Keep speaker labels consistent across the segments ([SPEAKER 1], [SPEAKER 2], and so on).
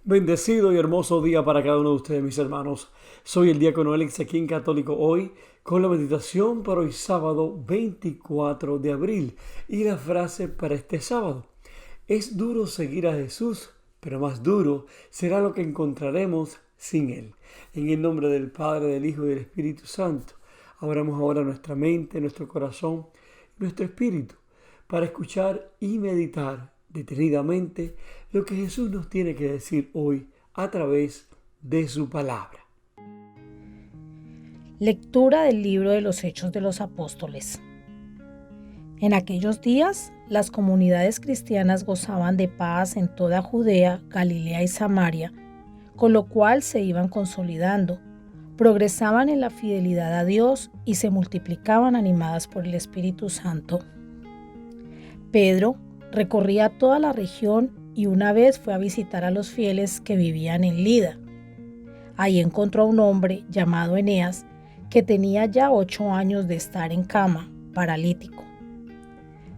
[SPEAKER 1] Bendecido y hermoso día para cada uno de ustedes, mis hermanos. Soy el diácono Alex aquí en Católico Hoy con la meditación para hoy sábado 24 de abril y la frase para este sábado. Es duro seguir a Jesús, pero más duro será lo que encontraremos sin Él. En el nombre del Padre, del Hijo y del Espíritu Santo, abramos ahora nuestra mente, nuestro corazón, nuestro espíritu para escuchar y meditar detenidamente lo que Jesús nos tiene que decir hoy a través de su palabra.
[SPEAKER 2] Lectura del libro de los Hechos de los Apóstoles. En aquellos días, las comunidades cristianas gozaban de paz en toda Judea, Galilea y Samaria, con lo cual se iban consolidando, progresaban en la fidelidad a Dios y se multiplicaban animadas por el Espíritu Santo. Pedro recorría toda la región y una vez fue a visitar a los fieles que vivían en Lida. Ahí encontró a un hombre llamado Eneas que tenía ya 8 años de estar en cama, paralítico.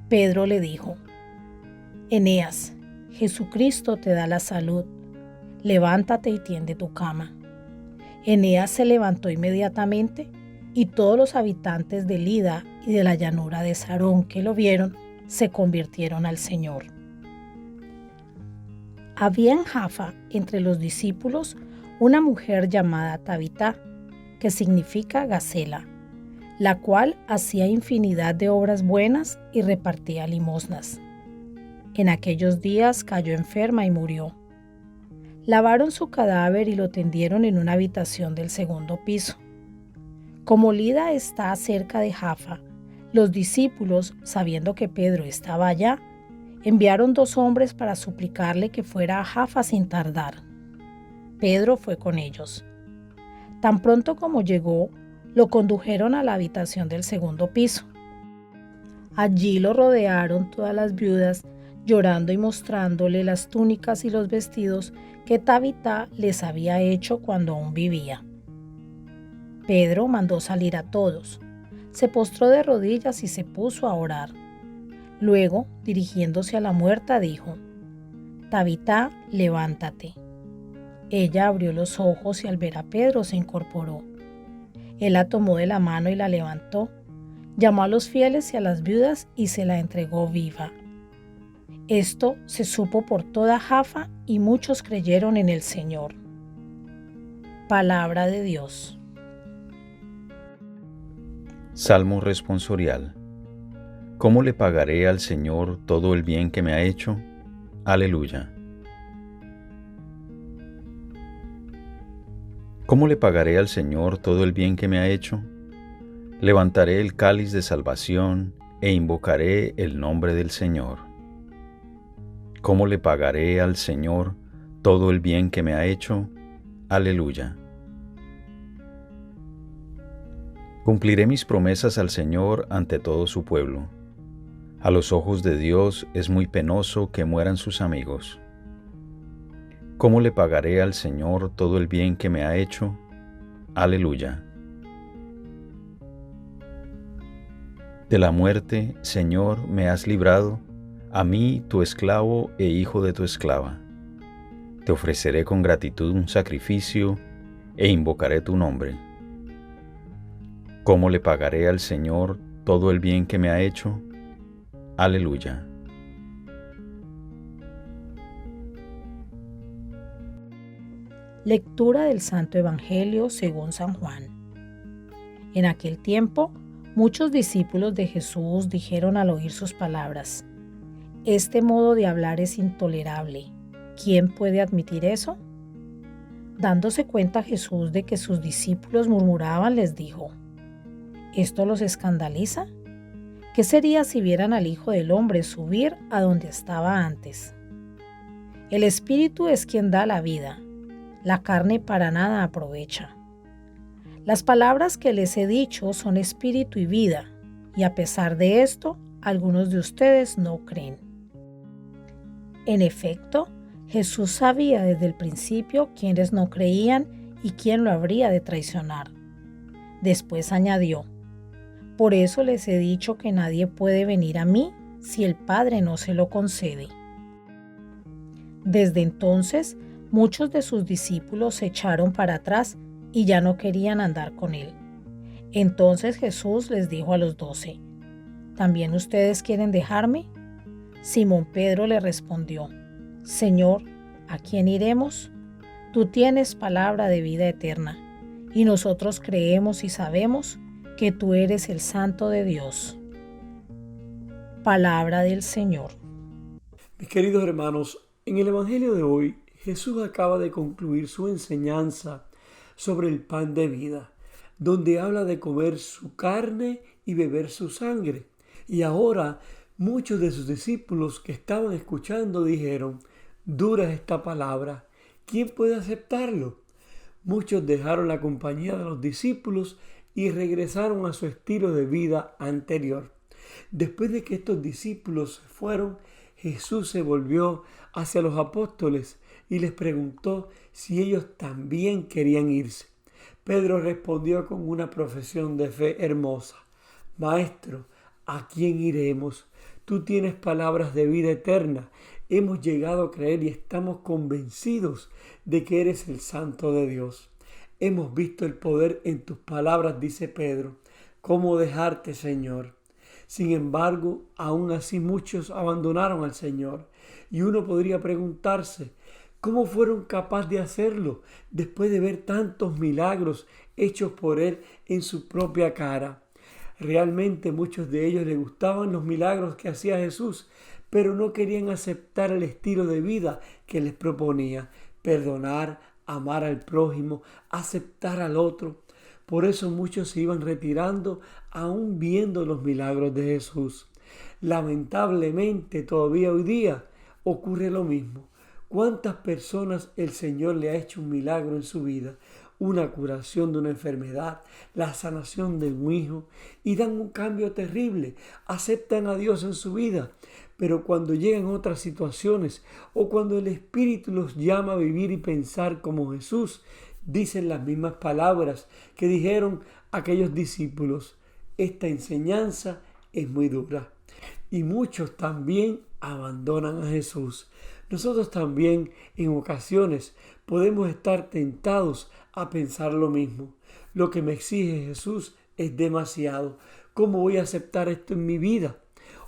[SPEAKER 2] Pedro le dijo: Eneas, Jesucristo te da la salud, levántate y tiende tu cama. Eneas se levantó inmediatamente y todos los habitantes de Lida y de la llanura de Sarón que lo vieron se convirtieron al Señor. Había en Jaffa, entre los discípulos, una mujer llamada Tabita, que significa Gacela, la cual hacía infinidad de obras buenas y repartía limosnas. En aquellos días cayó enferma y murió. Lavaron su cadáver y lo tendieron en una habitación del segundo piso. Como Lida está cerca de Jaffa, los discípulos, sabiendo que Pedro estaba allá, enviaron 2 hombres para suplicarle que fuera a Jaffa sin tardar. Pedro fue con ellos. Tan pronto como llegó, lo condujeron a la habitación del segundo piso. Allí lo rodearon todas las viudas, llorando y mostrándole las túnicas y los vestidos que Tabita les había hecho cuando aún vivía. Pedro mandó salir a todos. Se postró de rodillas y se puso a orar. Luego, dirigiéndose a la muerta, dijo: Tabita, levántate. Ella abrió los ojos y al ver a Pedro se incorporó. Él la tomó de la mano y la levantó, llamó a los fieles y a las viudas y se la entregó viva. Esto se supo por toda Jaffa y muchos creyeron en el Señor. Palabra de Dios.
[SPEAKER 3] Salmo responsorial. ¿Cómo le pagaré al Señor todo el bien que me ha hecho? Aleluya. ¿Cómo le pagaré al Señor todo el bien que me ha hecho? Levantaré el cáliz de salvación e invocaré el nombre del Señor. ¿Cómo le pagaré al Señor todo el bien que me ha hecho? Aleluya. Cumpliré mis promesas al Señor ante todo su pueblo. A los ojos de Dios es muy penoso que mueran sus amigos. ¿Cómo le pagaré al Señor todo el bien que me ha hecho? Aleluya. De la muerte, Señor, me has librado, a mí, tu esclavo e hijo de tu esclava. Te ofreceré con gratitud un sacrificio e invocaré tu nombre. ¿Cómo le pagaré al Señor todo el bien que me ha hecho? Aleluya.
[SPEAKER 2] Lectura del Santo Evangelio según San Juan. En aquel tiempo, muchos discípulos de Jesús dijeron al oír sus palabras: Este modo de hablar es intolerable. ¿Quién puede admitir eso? Dándose cuenta Jesús de que sus discípulos murmuraban, les dijo: ¿Esto los escandaliza? ¿Qué sería si vieran al Hijo del Hombre subir a donde estaba antes? El Espíritu es quien da la vida, la carne para nada aprovecha. Las palabras que les he dicho son espíritu y vida, y a pesar de esto, algunos de ustedes no creen. En efecto, Jesús sabía desde el principio quiénes no creían y quién lo habría de traicionar. Después añadió: Por eso les he dicho que nadie puede venir a mí si el Padre no se lo concede. Desde entonces, Muchos de sus discípulos se echaron para atrás y ya no querían andar con él. Entonces Jesús les dijo a los 12, ¿también ustedes quieren dejarme? Simón Pedro le respondió, Señor, ¿a quién iremos? Tú tienes palabra de vida eterna, y nosotros creemos y sabemos que tú eres el Santo de Dios. Palabra del Señor.
[SPEAKER 1] Mis queridos hermanos, en el Evangelio de hoy, Jesús acaba de concluir su enseñanza sobre el pan de vida, donde habla de comer su carne y beber su sangre. Y ahora muchos de sus discípulos que estaban escuchando dijeron, dura es esta palabra, ¿quién puede aceptarlo? Muchos dejaron la compañía de los discípulos y regresaron a su estilo de vida anterior. Después de que estos discípulos se fueron, Jesús se volvió hacia los apóstoles y les preguntó si ellos también querían irse. Pedro respondió con una profesión de fe hermosa. Maestro, ¿a quién iremos? Tú tienes palabras de vida eterna. Hemos llegado a creer y estamos convencidos de que eres el Santo de Dios. Hemos visto el poder en tus palabras, dice Pedro. ¿Cómo dejarte, Señor? Sin embargo, aún así muchos abandonaron al Señor. Y uno podría preguntarse, ¿cómo fueron capaces de hacerlo después de ver tantos milagros hechos por Él en su propia cara? Realmente muchos de ellos les gustaban los milagros que hacía Jesús, pero no querían aceptar el estilo de vida que les proponía, perdonar, amar al prójimo, aceptar al otro. Por eso muchos se iban retirando aún viendo los milagros de Jesús. Lamentablemente todavía hoy día ocurre lo mismo. ¿Cuántas personas el Señor le ha hecho un milagro en su vida? Una curación de una enfermedad, la sanación de un hijo, y dan un cambio terrible, aceptan a Dios en su vida, pero cuando llegan otras situaciones o cuando el Espíritu los llama a vivir y pensar como Jesús, dicen las mismas palabras que dijeron aquellos discípulos. Esta enseñanza es muy dura y muchos también abandonan a Jesús. Nosotros también en ocasiones podemos estar tentados a pensar lo mismo. Lo que me exige Jesús es demasiado. ¿Cómo voy a aceptar esto en mi vida?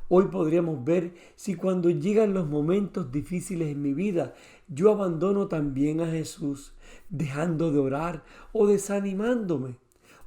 [SPEAKER 1] Hoy podríamos ver si cuando llegan los momentos difíciles en mi vida, yo abandono también a Jesús, dejando de orar o desanimándome.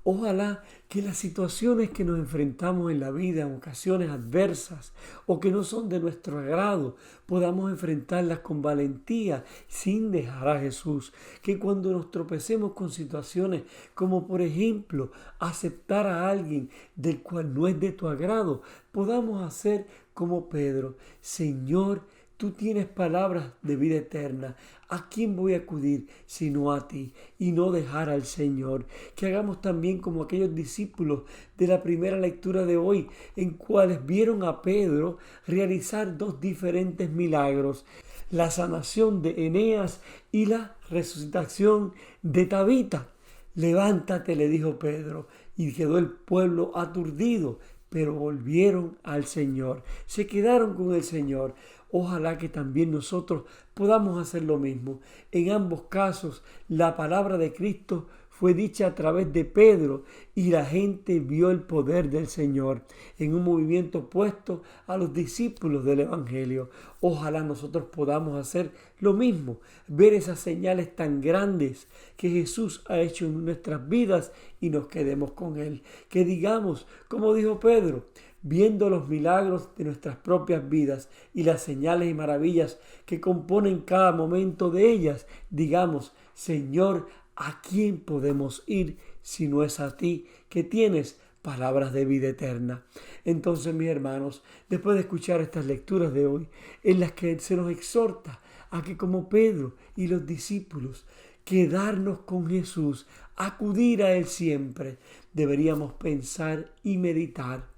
[SPEAKER 1] Ojalá que las situaciones que nos enfrentamos en la vida, en ocasiones adversas o que no son de nuestro agrado, podamos enfrentarlas con valentía sin dejar a Jesús. Que cuando nos tropecemos con situaciones como por ejemplo aceptar a alguien del cual no es de tu agrado, podamos hacer como Pedro. Señor, tú tienes palabras de vida eterna. ¿A quién voy a acudir sino a ti? Y no dejar al Señor. Que hagamos también como aquellos discípulos de la primera lectura de hoy, en cuales vieron a Pedro realizar dos diferentes milagros: la sanación de Eneas y la resucitación de Tabita. Levántate, le dijo Pedro, y quedó el pueblo aturdido, pero volvieron al Señor, se quedaron con el Señor. Ojalá que también nosotros podamos hacer lo mismo. En ambos casos, la palabra de Cristo fue dicha a través de Pedro y la gente vio el poder del Señor en un movimiento opuesto a los discípulos del Evangelio. Ojalá nosotros podamos hacer lo mismo, ver esas señales tan grandes que Jesús ha hecho en nuestras vidas y nos quedemos con Él. Que digamos, como dijo Pedro, viendo los milagros de nuestras propias vidas y las señales y maravillas que componen cada momento de ellas, digamos, Señor, ¿a quién podemos ir si no es a ti, que tienes palabras de vida eterna? Entonces, mis hermanos, después de escuchar estas lecturas de hoy, en las que se nos exhorta a que como Pedro y los discípulos, quedarnos con Jesús, acudir a Él siempre, deberíamos pensar y meditar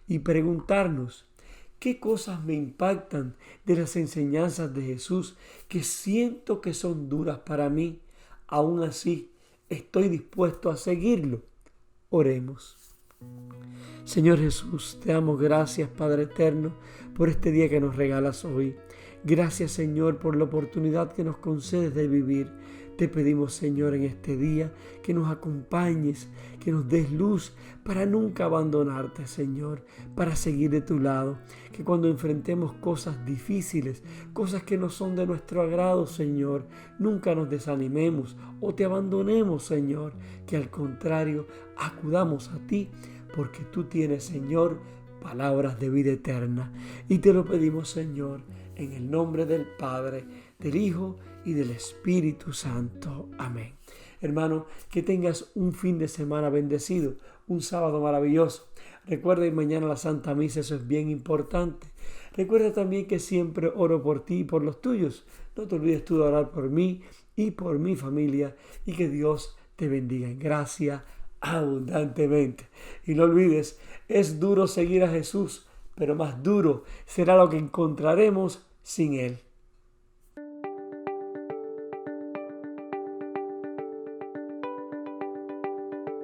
[SPEAKER 1] y preguntarnos, ¿qué cosas me impactan de las enseñanzas de Jesús que siento que son duras para mí? Aún así, estoy dispuesto a seguirlo. Oremos. Señor Jesús, te damos gracias, Padre eterno, por este día que nos regalas hoy. Gracias, Señor, por la oportunidad que nos concedes de vivir. Te pedimos, Señor, en este día que nos acompañes, que nos des luz para nunca abandonarte, Señor, para seguir de tu lado. Que cuando enfrentemos cosas difíciles, cosas que no son de nuestro agrado, Señor, nunca nos desanimemos o te abandonemos, Señor. Que al contrario, acudamos a ti, porque tú tienes, Señor, palabras de vida eterna. Y te lo pedimos, Señor, en el nombre del Padre, del Hijo y del Espíritu Santo. Amén. Hermano, que tengas un fin de semana bendecido, un sábado maravilloso. Recuerda ir mañana a la Santa Misa, eso es bien importante. Recuerda también que siempre oro por ti y por los tuyos. No te olvides tú de orar por mí y por mi familia, y que Dios te bendiga en gracia abundantemente. Y no olvides, es duro seguir a Jesús, pero más duro será lo que encontraremos sin Él.